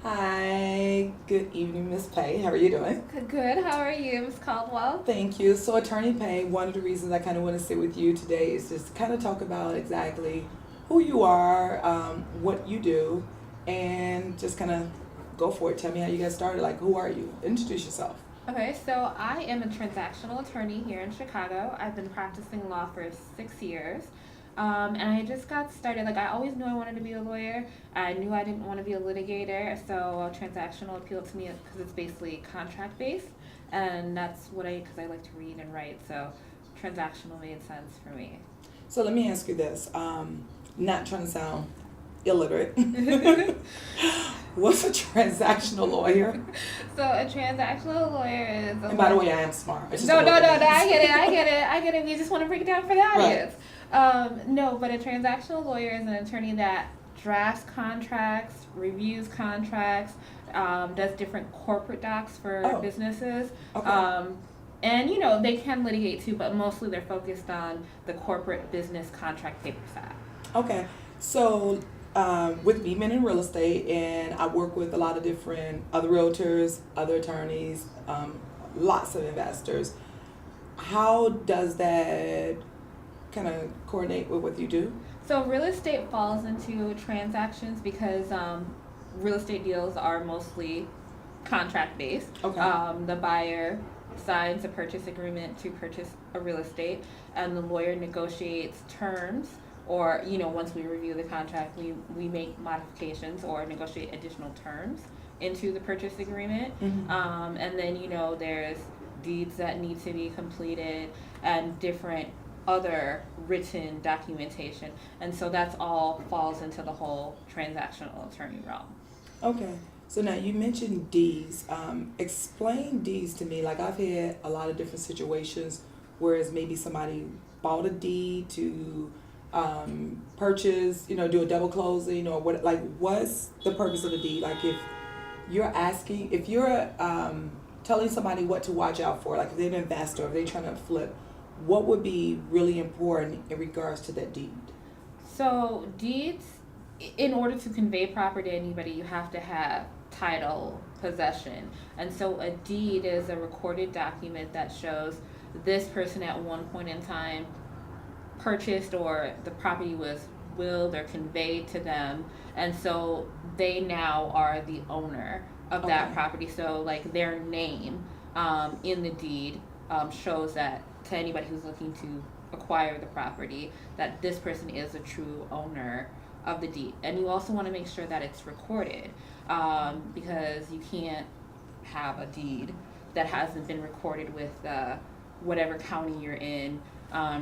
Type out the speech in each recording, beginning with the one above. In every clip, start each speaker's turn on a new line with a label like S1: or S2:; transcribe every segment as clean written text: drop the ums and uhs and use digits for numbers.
S1: Hi, good evening, Miss Paye. How are you doing?
S2: Good. How are you, Ms. Caldwell?
S1: Thank you. So, Attorney Paye, one of the reasons I kind of want to sit with you today is just kind of talk about exactly who you are, what you do, and just kind of go for it. Tell me how you got started. Like, who are you? Introduce yourself.
S2: Okay, so I am a transactional attorney here in Chicago. I've been practicing law for 6 years. And I just got started. Like, I always knew I wanted to be a lawyer. I knew I didn't want to be a litigator. So, transactional appealed to me because it's basically contract based. And that's because I like to read and write. So, transactional made sense for me.
S1: So, let me ask you this. Not trying to sound illiterate. What's a transactional lawyer?
S2: So, a transactional lawyer is.
S1: And by the way, I am smart.
S2: No. I get it. We just want to break it down for the audience. Right. No, but a transactional lawyer is an attorney that drafts contracts, reviews contracts, does different corporate docs for businesses.
S1: Okay.
S2: And they can litigate too, but mostly they're focused on the corporate business contract paper side.
S1: Okay. So, with me being in real estate, and I work with a lot of different other realtors, other attorneys, lots of investors. How does that kind of coordinate with what you do?
S2: So real estate falls into transactions because real estate deals are mostly contract based.
S1: Okay.
S2: The buyer signs a purchase agreement to purchase a real estate, and the lawyer negotiates terms. Or, once we review the contract, we make modifications or negotiate additional terms into the purchase agreement.
S1: Mm-hmm.
S2: And then, there's deeds that need to be completed and different other written documentation. And so that's all falls into the whole transactional attorney realm.
S1: Okay. So now you mentioned deeds. Explain deeds to me. Like, I've had a lot of different situations, whereas maybe somebody bought a deed to purchase, do a double closing, or what, like, what's the purpose of the deed? Like, if you're telling somebody what to watch out for, like if they're an investor, if they're trying to flip, what would be really important in regards to that deed?
S2: So deeds, in order to convey property to anybody, you have to have title, possession. And so a deed is a recorded document that shows this person at one point in time purchased, or the property was willed or conveyed to them, and so they now are the owner of that property. So like their name in the deed shows that to anybody who's looking to acquire the property, that this person is a true owner of the deed. And you also want to make sure that it's recorded, because you can't have a deed that hasn't been recorded with whatever county you're in,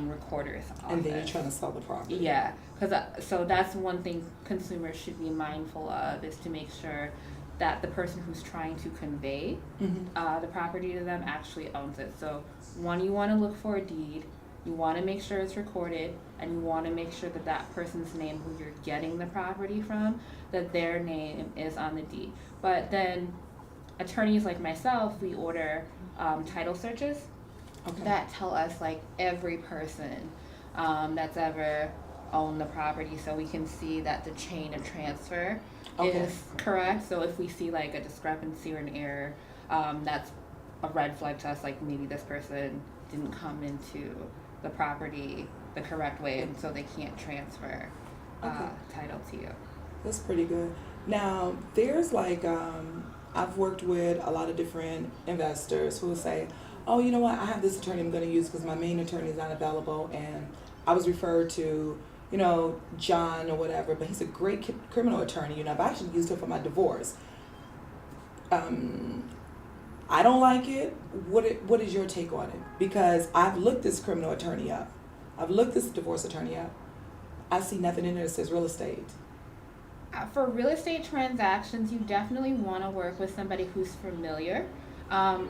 S2: recorder's office.
S1: And then you're trying to sell the property.
S2: Yeah, because so that's one thing consumers should be mindful of, is to make sure that the person who's trying to convey the property to them actually owns it. So one, you want to look for a deed, you want to make sure it's recorded, and you want to make sure that that person's name, who you're getting the property from, that their name is on the deed. But then attorneys like myself, we order title searches that tell us like every person that's ever owned the property, so we can see that the chain of transfer is correct. So if we see like a discrepancy or an error, that's a red flag to us, like maybe this person didn't come into the property the correct way, and so they can't transfer title to you.
S1: That's pretty good. Now, there's like, I've worked with a lot of different investors who will say, oh, you know what, I have this attorney I'm going to use because my main attorney is not available, and I was referred to, John or whatever, but he's a great criminal attorney. I've actually used him for my divorce. I don't like it. What is your take on it? Because I've looked this criminal attorney up. I've looked this divorce attorney up. I see nothing in there that says real estate.
S2: For real estate transactions, you definitely want to work with somebody who's familiar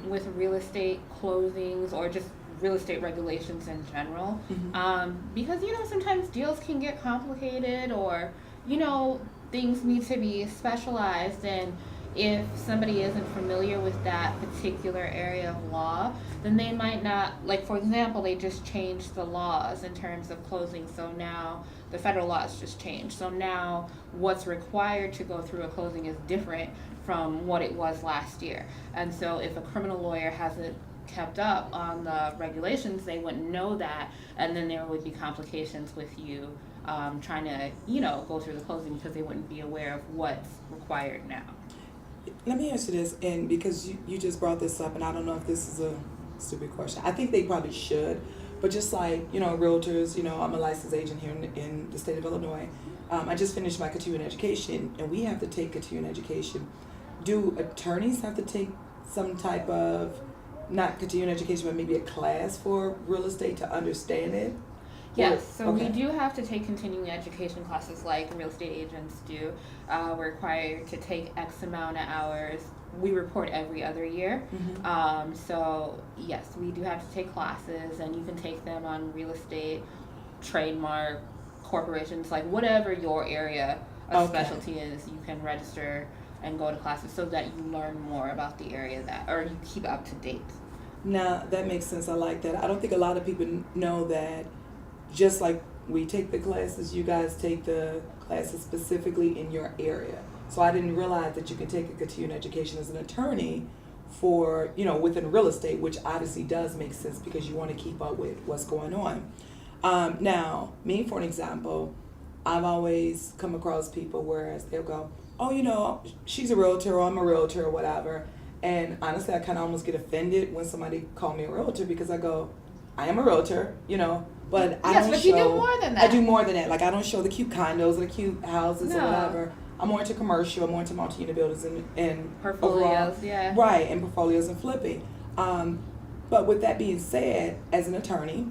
S2: with real estate closings or just real estate regulations in general. Because, sometimes deals can get complicated, or, things need to be specialized, and, if somebody isn't familiar with that particular area of law, then they might not, like for example, they just changed the laws in terms of closing, so now the federal laws just changed. So now what's required to go through a closing is different from what it was last year. And so if a criminal lawyer hasn't kept up on the regulations, they wouldn't know that, and then there would be complications with you trying to, go through the closing because they wouldn't be aware of what's required now.
S1: Let me answer this, and because you just brought this up, and I don't know if this is a stupid question. I think they probably should, but just like, realtors, I'm a licensed agent here in the state of Illinois. I just finished my continuing education, and we have to take continuing education. Do attorneys have to take some type of, not continuing education, but maybe a class for real estate to understand it?
S2: Yes, so
S1: Okay.
S2: we do have to take continuing education classes like real estate agents do. We're required to take X amount of hours. We report every other year.
S1: Mm-hmm.
S2: So yes, we do have to take classes, and you can take them on real estate, trademark, corporations, like whatever your area of
S1: Okay.
S2: specialty is, you can register and go to classes so that you learn more about the area or you keep up to date.
S1: Now, that makes sense. I like that. I don't think a lot of people know that just like we take the classes, you guys take the classes specifically in your area. So I didn't realize that you can take a continuing education as an attorney for, within real estate, which obviously does make sense because you want to keep up with what's going on. Now, me, for an example, I've always come across people whereas they'll go, oh, she's a realtor or I'm a realtor or whatever. And honestly, I kind of almost get offended when somebody call me a realtor because I go, I am a realtor, but I
S2: Yes,
S1: don't
S2: but
S1: show.
S2: you do more than that.
S1: I do more than that. Like, I don't show the cute condos or the cute houses or
S2: No.
S1: whatever. I'm more into commercial. I'm more into multi-unit buildings and
S2: Portfolios,
S1: overall,
S2: yeah.
S1: right, and portfolios and flipping. But with that being said, as an attorney,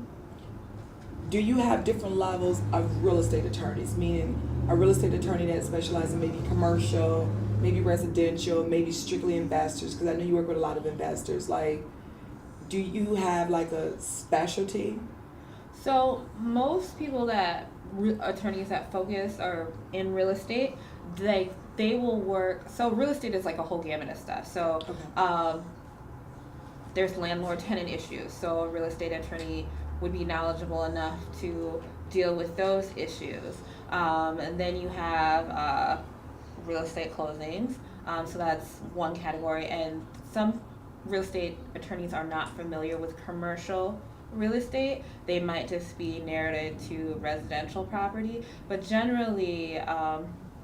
S1: do you have different levels of real estate attorneys? Meaning a real estate attorney that specializes in maybe commercial, maybe residential, maybe strictly investors? Because I know you work with a lot of investors. Like, do you have like a specialty?
S2: So most people attorneys that focus are in real estate, they will work. So real estate is like a whole gamut of stuff. So
S1: Okay.
S2: there's landlord-tenant issues. So a real estate attorney would be knowledgeable enough to deal with those issues. And then you have real estate closings. So that's one category. And some real estate attorneys are not familiar with commercial real estate. They might just be narrowed to residential property. But generally,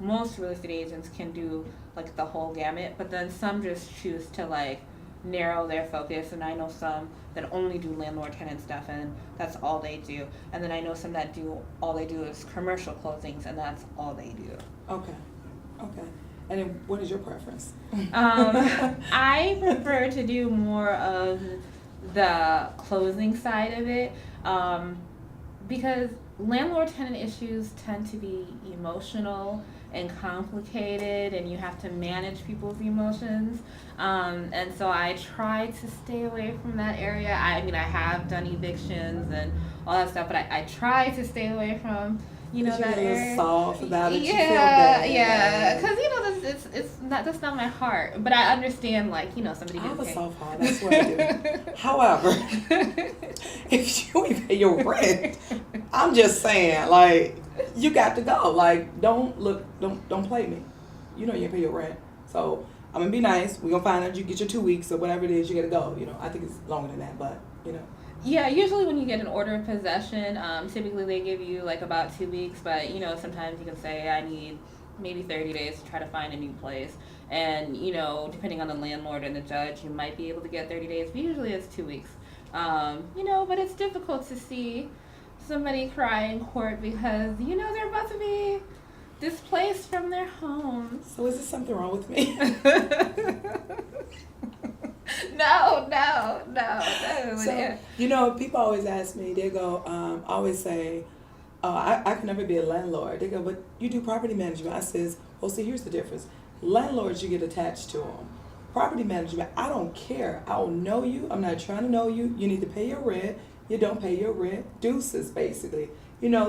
S2: most real estate agents can do like the whole gamut. But then some just choose to like narrow their focus, and I know some that only do landlord-tenant stuff, and that's all they do. And then I know some that all they do is commercial closings, and that's all they do.
S1: Okay. And then what is your preference?
S2: I prefer to do more of the closing side of it, because landlord-tenant issues tend to be emotional and complicated, and you have to manage people's emotions, and so I try to stay away from that area. I mean, I have done evictions and all that stuff, but I try to stay away from that area.
S1: Soft about it.
S2: Yeah, because that's not my heart. But I understand, like, somebody.
S1: I have
S2: gets
S1: a soft heart. That's what I do. However, if you ain't pay your rent, I'm just saying, like, you got to go. Like, don't play me. You ain't pay your rent, so I'm gonna be nice. We're gonna find out you get your 2 weeks or whatever it is. You gotta go. I think it's longer than that, but
S2: Yeah, usually when you get an order of possession, typically they give you like about 2 weeks, but sometimes you can say I need maybe 30 days to try to find a new place. And, depending on the landlord and the judge, you might be able to get 30 days, but usually it's 2 weeks. But it's difficult to see somebody cry in court because, they're about to be displaced from their homes.
S1: So is there something wrong with me?
S2: No.
S1: So, people always ask me, they go, always say, I can never be a landlord. They go, but you do property management. I says, well, see, here's the difference. Landlords, you get attached to them. Property management, I don't care. I don't know you. I'm not trying to know you. You need to pay your rent. You don't pay your rent. Deuces, basically.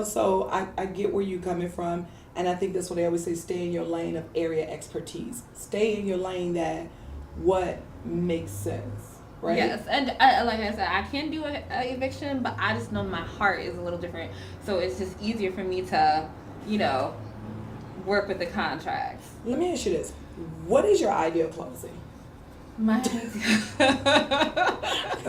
S1: So I get where you're coming from. And I think that's what they always say, stay in your lane of area expertise. Stay in your lane that what makes sense, right?
S2: Yes, and like I said, I can do a eviction, but I just know my heart is a little different. So it's just easier for me to, work with the contracts.
S1: Let me ask you this. What is your ideal closing?
S2: My
S1: Because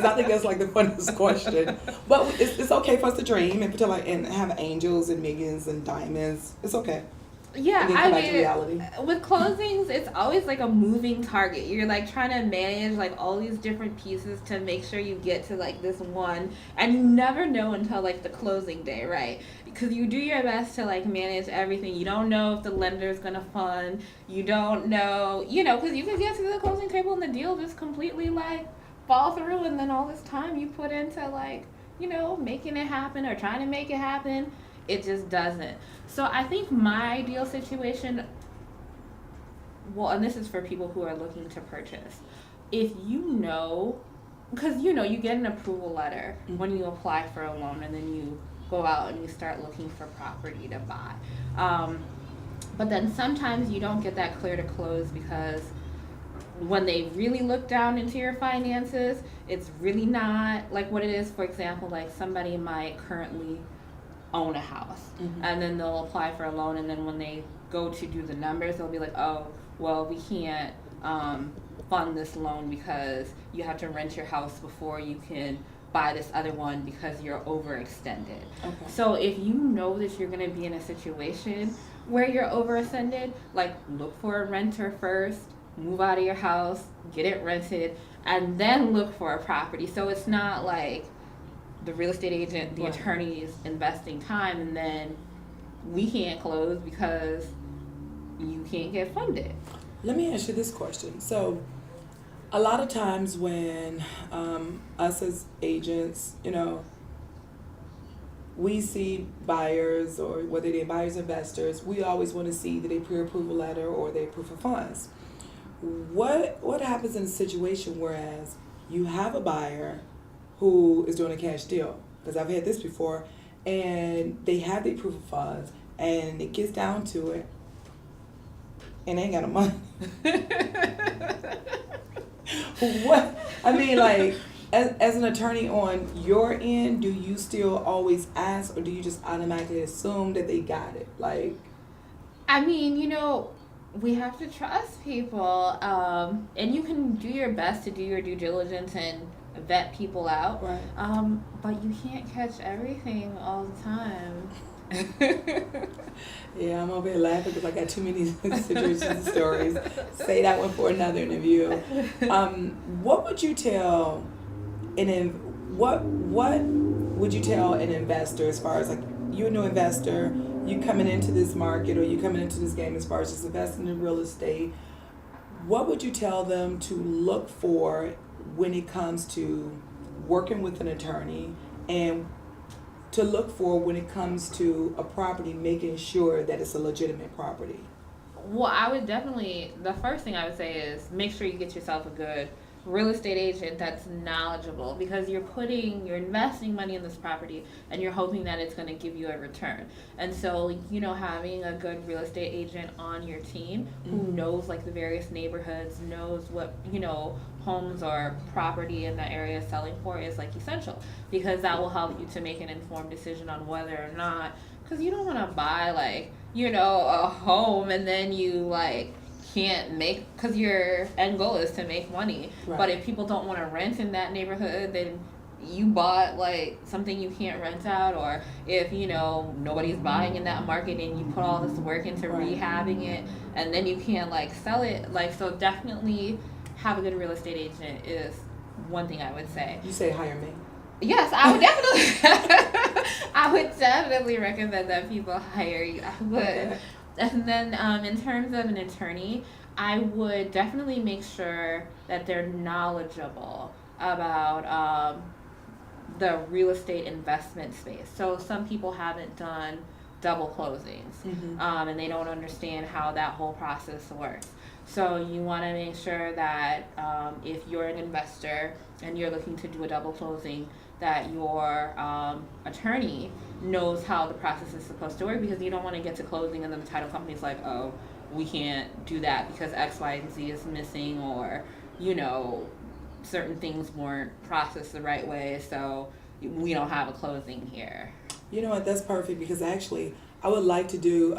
S1: I think that's like the funnest question. But it's okay for us to dream and and have angels and millions and diamonds. It's okay.
S2: Yeah,
S1: And then come back to reality.
S2: With closings, it's always like a moving target. You're like trying to manage like all these different pieces to make sure you get to like this one, and you never know until like the closing day, right? Because you do your best to like manage everything. You don't know if the lender's gonna fund. You don't know, because you could get to the closing table and the deal just completely like fall through, and then all this time you put into like, making it happen or trying to make it happen, it just doesn't. So I think my ideal situation, and this is for people who are looking to purchase, if because you get an approval letter when you apply for a loan, and then you go out and you start looking for property to buy. But then sometimes you don't get that clear to close because when they really look down into your finances, it's really not like what it is. For example, like somebody might currently own a house, and then they'll apply for a loan, and then when they go to do the numbers, they'll be like, oh, well, we can't fund this loan because you have to rent your house before you can buy this other one because you're overextended. Okay. So if you know that you're going to be in a situation where you're overextended, like look for a renter first, move out of your house, get it rented, and then look for a property. So it's not like the real estate agent, the attorney is investing time, and then we can't close because you can't get funded.
S1: Let me ask you this question. So a lot of times when us as agents, we see buyers, or whether they're buyers or investors, we always want to see that they pre-approval letter or they proof of funds. What happens in a situation whereas you have a buyer who is doing a cash deal? Because I've had this before, and they have the proof of funds, and it gets down to it, and they ain't got no money. As an attorney on your end, do you still always ask, or do you just automatically assume that they got it?
S2: We have to trust people, and you can do your best to do your due diligence and vet people out,
S1: right?
S2: But you can't catch everything all the time.
S1: Yeah, I'm over here laughing because I got too many situations and stories. Say that one for another interview. What would you tell what would you tell an investor, as far as like you're a new investor, you coming into this market, or you coming into this game as far as just investing in real estate? What would you tell them to look for when it comes to working with an attorney, and to look for when it comes to a property, making sure that it's a legitimate property?
S2: Well, I would definitely, the first thing I would say is make sure you get yourself a good real estate agent that's knowledgeable, because you're investing money in this property and you're hoping that it's going to give you a return. And so, having a good real estate agent on your team who knows like the various neighborhoods, knows what, homes or property in that area is selling for is like essential, because that will help you to make an informed decision on whether or not, because you don't want to buy like, a home and then you like can't make, because your end goal is to make money. Right. But if people don't want to rent in that neighborhood, then you bought like something you can't rent out, or if nobody's buying in that market and you put all this work into rehabbing it and then you can't like sell it, like, so definitely have a good real estate agent is one thing I would say.
S1: You say hire me.
S2: Yes, I would definitely I would definitely recommend that people hire you. I would. Okay. And then in terms of an attorney, I would definitely make sure that they're knowledgeable about the real estate investment space. So some people haven't done double closings, and they don't understand how that whole process works. So you want to make sure that if you're an investor and you're looking to do a double closing, that your attorney knows how the process is supposed to work, because you don't want to get to closing and then the title company's like, oh, we can't do that because X, Y, and Z is missing, or, you know, certain things weren't processed the right way, so we don't have a closing here.
S1: You know what, that's perfect, because actually I would like to do,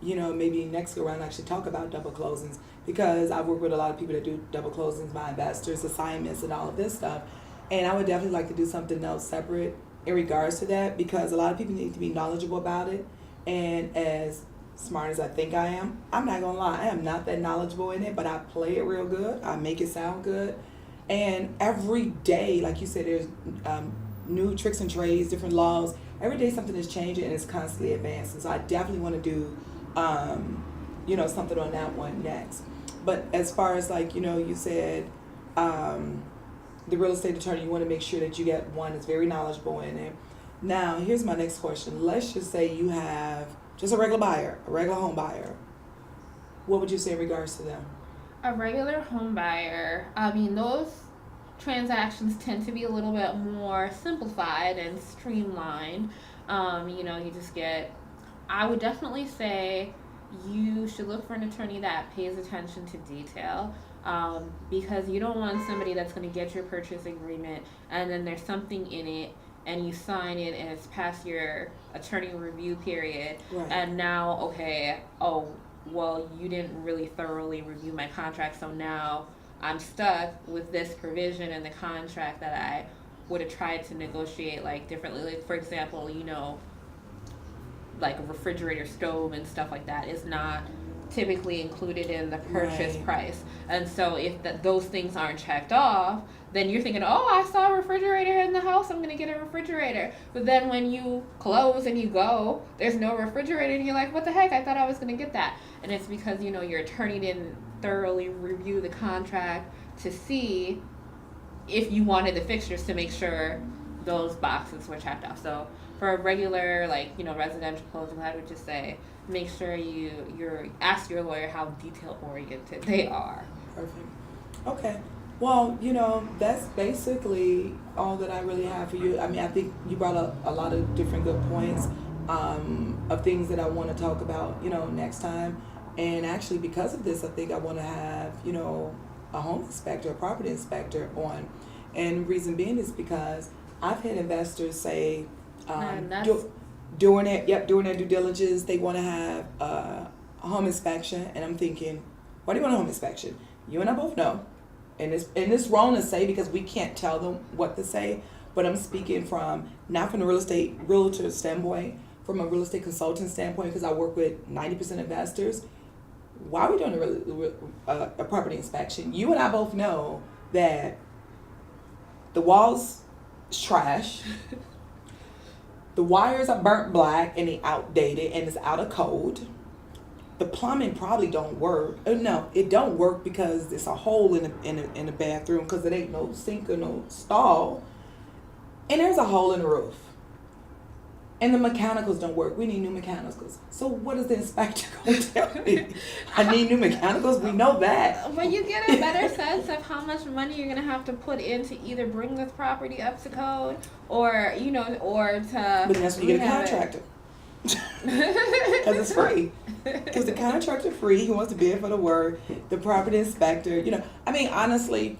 S1: you know, maybe next go around actually talk about double closings, because I work with a lot of people that do double closings, my investors, assignments, and all of this stuff. And I would definitely like to do something else separate in regards to that, because a lot of people need to be knowledgeable about it. And as smart as I think I am, I'm not gonna lie, I am not that knowledgeable in it, but I play it real good. I make it sound good. And every day, like you said, there's new tricks and trades, different laws. Every day something is changing and it's constantly advancing. So I definitely want to do, you know, something on that one next. But as far as, like, you know, you said the real estate attorney, you want to make sure that you get one that's very knowledgeable in it. Now, here's my next question. Let's just say you have just a regular buyer, a regular home buyer. What would you say in regards to them?
S2: A regular home buyer, I mean, those transactions tend to be a little bit more simplified and streamlined. You know, you just get, I would definitely say you should look for an attorney that pays attention to detail, because you don't want somebody that's going to get your purchase agreement and then there's something in it and you sign it and it's past your attorney review period,
S1: Right.
S2: and now, okay, oh, well, you didn't really thoroughly review my contract, so now I'm stuck with this provision in the contract that I would have tried to negotiate, like, differently. Like, for example, you know, like a refrigerator, stove, and stuff like that is not typically included in the purchase
S1: Right.
S2: price. And so if those things aren't checked off, then you're thinking, oh, I saw a refrigerator in the house, I'm going to get a refrigerator. But then when you close and you go, there's no refrigerator, and you're like, what the heck, I thought I was going to get that. And it's because, you know, your attorney didn't thoroughly review the contract to see if you wanted the fixtures, to make sure those boxes were checked off. So for a regular, like, you know, residential closing, I would just say make sure you're ask your lawyer how detail oriented they are.
S1: Perfect. Okay. Well, you know, that's basically all that I really have for you. I mean, I think you brought up a lot of different good points of things that I want to talk about, you know, next time. And actually, because of this, I think I want to have, you know, a home inspector, a property inspector on. And reason being is because I've had investors say during their due diligence, they want to have a home inspection. And I'm thinking, why do you want a home inspection? You and I both know. And it's wrong to say, because we can't tell them what to say, but I'm speaking from, not from the real estate realtor standpoint, from a real estate consultant standpoint, because I work with 90% investors. Why are we doing a property inspection? You and I both know that the walls is trash, the wires are burnt black and they outdated and it's out of code. The plumbing probably don't work. No, it don't work because there's a hole in the bathroom because it ain't no sink or no stall. And there's a hole in the roof. And the mechanicals don't work. We need new mechanicals. So what is the inspector going to tell me? I need new mechanicals? We know that.
S2: But you get a better sense of how much money you're going to have to put in to either bring this property up to code or, you know, or to...
S1: But that's when you get a contractor. Because it's free. Because the contractor free, he wants to bid for the work. The property inspector, you know, I mean, honestly,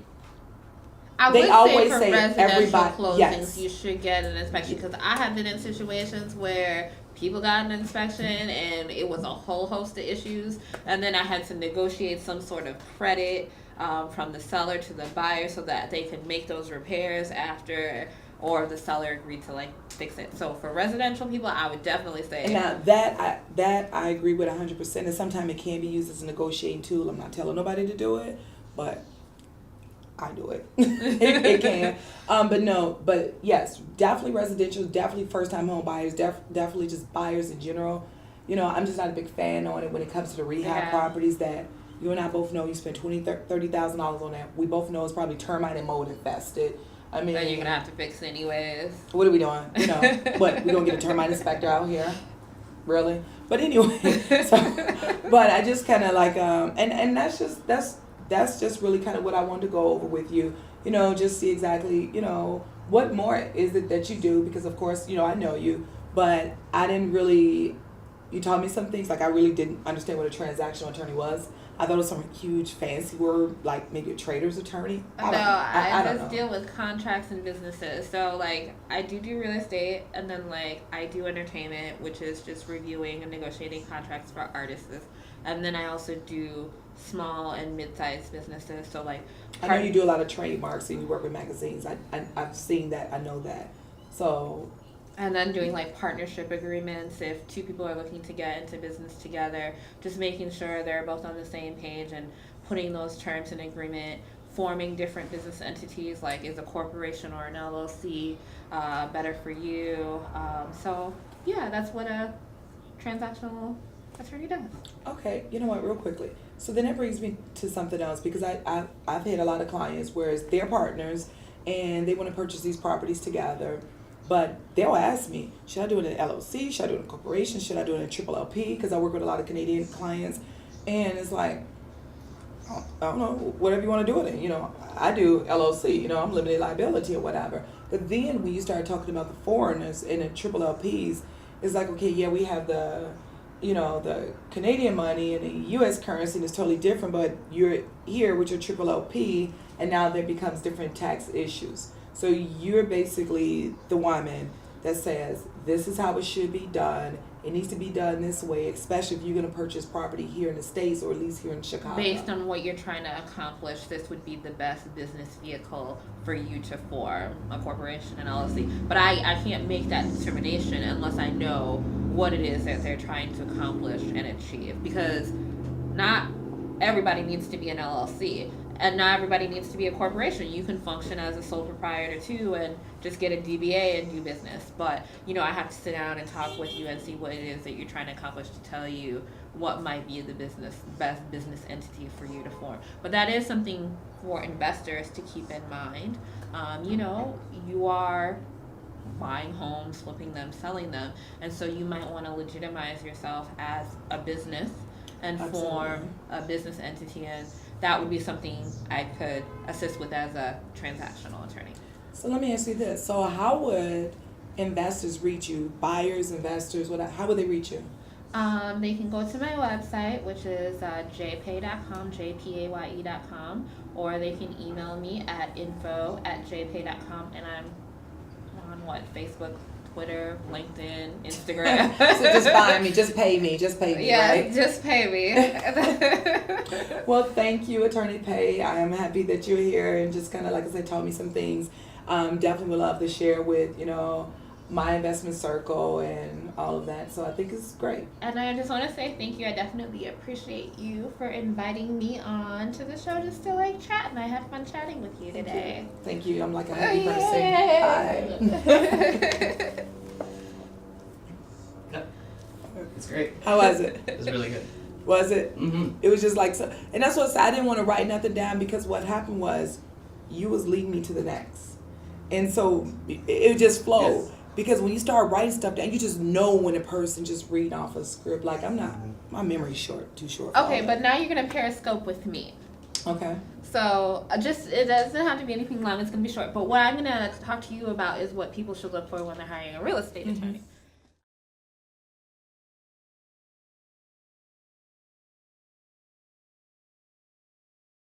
S2: They always say for residential closings,
S1: yes,
S2: you should get an inspection, because I have been in situations where people got an inspection and it was a whole host of issues, and then I had to negotiate some sort of credit from the seller to the buyer so that they could make those repairs after, or the seller agreed to, like, fix it. So for residential people, I would definitely say.
S1: And now that I agree with 100%. And sometimes it can be used as a negotiating tool. I'm not telling nobody to do it, but I do it. it can. But yes, definitely residential, definitely first time home buyers, definitely just buyers in general. You know, I'm just not a big fan on it when it comes to the rehab properties that you and I both know you spend $20,000-$30,000 on that. We both know it's probably termite and mold infested. I mean,
S2: then you're gonna have to fix anyways.
S1: What are we doing? You know, what, we gonna get a termite inspector out here? Really? But anyway, but I just kind of like and that's just really kind of what I wanted to go over with you. You know, just see exactly, you know, what more is it that you do? Because of course, I know you, but I didn't really, you taught me some things, like I really didn't understand what a transactional attorney was. I thought it was some huge fancy word, like maybe a trader's attorney.
S2: I
S1: don't
S2: just
S1: know.
S2: deal with contracts and businesses. So like I do real estate, and then like I do entertainment, which is just reviewing and negotiating contracts for artists. And then I also do small and mid-sized businesses. So like
S1: I know you do a lot of trademarks and you work with magazines. I've seen that. I know that. So.
S2: And then doing like partnership agreements if two people are looking to get into business together, just making sure they're both on the same page and putting those terms in agreement, forming different business entities, like is a corporation or an LLC better for you. So yeah, that's what a transactional attorney does.
S1: Okay, you know what, real quickly. So then it brings me to something else, because I've had a lot of clients where they're partners and they want to purchase these properties together. But they'll ask me, should I do it in an LLC? Should I do it in a corporation? Should I do it in a triple LP? Because I work with a lot of Canadian clients. And it's like, I don't know, whatever you want to do it in. I do LLC, I'm limited liability or whatever. But then when you start talking about the foreigners and the triple LPs, it's like, okay, yeah, we have the Canadian money and the U.S. currency, and it's totally different. But you're here with your triple LP, and now there becomes different tax issues. So you're basically the woman that says, this is how it should be done. It needs to be done this way, especially if you're going to purchase property here in the States or at least here in Chicago.
S2: Based on what you're trying to accomplish, this would be the best business vehicle for you to form a corporation, an LLC. But I can't make that determination unless I know what it is that they're trying to accomplish and achieve. Because not everybody needs to be an LLC. And not everybody needs to be a corporation. You can function as a sole proprietor too and just get a DBA and do business. But, I have to sit down and talk with you and see what it is that you're trying to accomplish to tell you what might be the best business entity for you to form. But that is something for investors to keep in mind. You are buying homes, flipping them, selling them. And so you might want to legitimize yourself as a business and
S1: Absolutely.
S2: Form a business entity, and that would be something I could assist with as a transactional attorney.
S1: So let me ask you this. So how would investors reach you? Buyers, investors, how would they reach you?
S2: They can go to my website, which is jpaye.com, jpaye.com, or they can email me at info@jpaye.com, and I'm on Facebook, Twitter, LinkedIn, Instagram.
S1: So just find me, just pay me,
S2: Yeah,
S1: right?
S2: just pay me.
S1: Well, thank you, Attorney Paye. I am happy that you're here and just kind of, like I said, taught me some things. Definitely would love to share with, my investment circle and all of that. So I think it's great.
S2: And I just want to say thank you. I definitely appreciate you for inviting me on to the show just to chat. And I had fun chatting with you today.
S1: Thank you. I'm like a happy person. Bye.
S3: Yep. It's great.
S1: How was it?
S3: It was really good.
S1: Was it?
S3: Mm-hmm.
S1: It was just so, and that's what I didn't want to write nothing down, because what happened was you was leading me to the next. And so it just flowed.
S3: Yes.
S1: Because when you start writing stuff down, you just know when a person just reading off a script. Like, my memory's too short.
S2: Okay, but now you're going to Periscope with me.
S1: Okay.
S2: So it doesn't have to be anything long. It's going to be short. But what I'm going to talk to you about is what people should look for when they're hiring a real estate attorney.